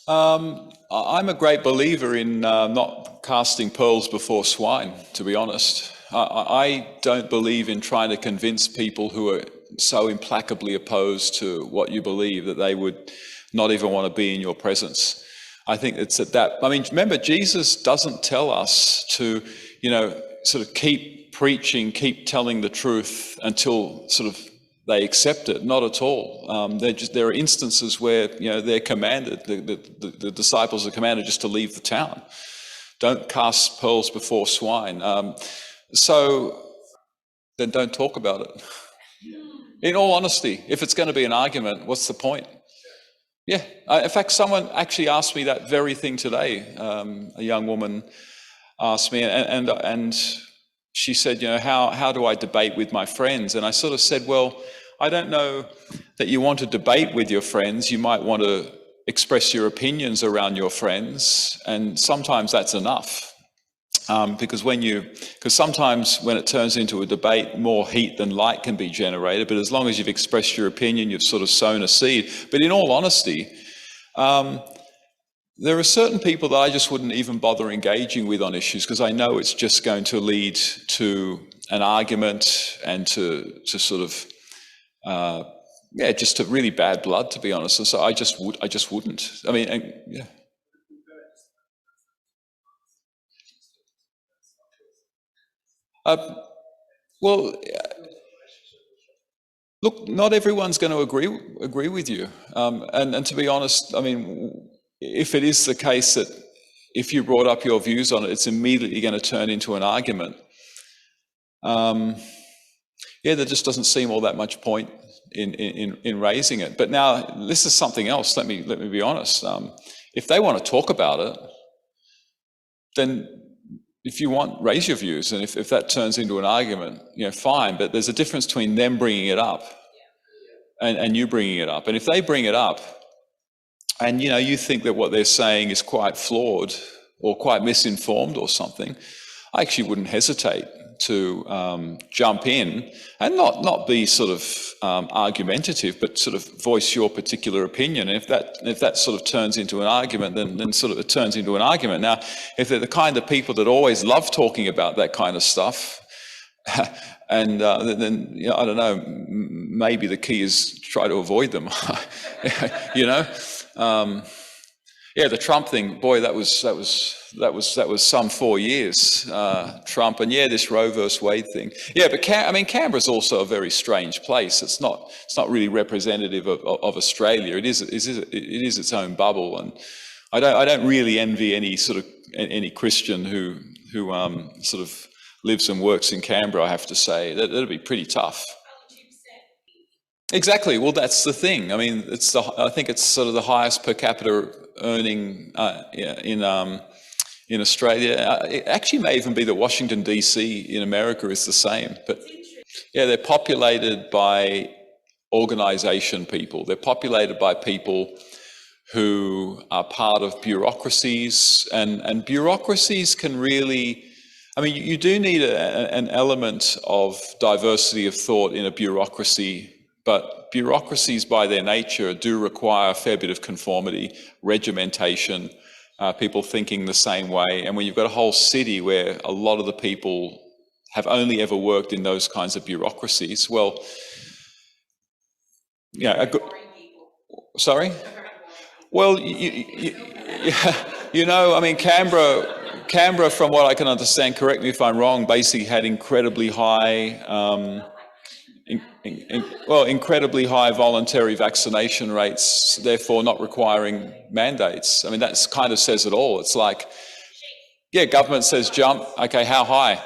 I'm a great believer in not casting pearls before swine, to be honest. I don't believe in trying to convince people who are so implacably opposed to what you believe that they would not even want to be in your presence. I think it's at that, I mean, remember, Jesus doesn't tell us to, sort of keep preaching, keep telling the truth until sort of they accept it. Not at all. There are instances where, they're commanded, the disciples are commanded just to leave the town. Don't cast pearls before swine. So then don't talk about it. In all honesty, if it's going to be an argument, what's the point? Yeah. In fact, someone actually asked me that very thing today. A young woman asked me, and she said, how do I debate with my friends? And I sort of said, well, I don't know that you want to debate with your friends. You might want to express your opinions around your friends, and sometimes that's enough. Because sometimes when it turns into a debate, more heat than light can be generated. But as long as you've expressed your opinion, you've sort of sown a seed. But in all honesty, there are certain people that I just wouldn't even bother engaging with on issues, because I know it's just going to lead to an argument and to sort of just to really bad blood, to be honest. And so I just wouldn't. I mean, yeah. Well, look, not everyone's going to agree with you. And to be honest, I mean, if it is the case that if you brought up your views on it, it's immediately going to turn into an argument. There just doesn't seem all that much point in raising it. But now this is something else. Let me be honest. If they want to talk about it, then if you want, raise your views, and if that turns into an argument, fine. But there's a difference between them bringing it up and you bringing it up. And if they bring it up, and you think that what they're saying is quite flawed or quite misinformed or something, I actually wouldn't hesitate to jump in and not be sort of argumentative, but sort of voice your particular opinion. And if that sort of turns into an argument, then sort of it turns into an argument. Now, if they're the kind of people that always love talking about that kind of stuff, and then I don't know, maybe the key is try to avoid them. The Trump thing, boy, that was some 4 years, Trump, and this Roe versus Wade thing. But Canberra's also a very strange place. It's not really representative of Australia. It is its own bubble, and I don't really envy any Christian who sort of lives and works in Canberra. I have to say that'd be pretty tough. Exactly. Well, that's the thing. I mean, I think it's sort of the highest per capita earning in Australia. It actually may even be that Washington DC in America is the same. But they're populated by organisation people. They're populated by people who are part of bureaucracies, and bureaucracies can really. I mean, you do need an element of diversity of thought in a bureaucracy. But bureaucracies by their nature do require a fair bit of conformity, regimentation, people thinking the same way. And when you've got a whole city where a lot of the people have only ever worked in those kinds of bureaucracies, well, sorry? Well, I mean, Canberra, from what I can understand, correct me if I'm wrong, basically had incredibly high incredibly high voluntary vaccination rates, therefore not requiring mandates. I mean, that kind of says it all. It's like, government says jump, okay, how high?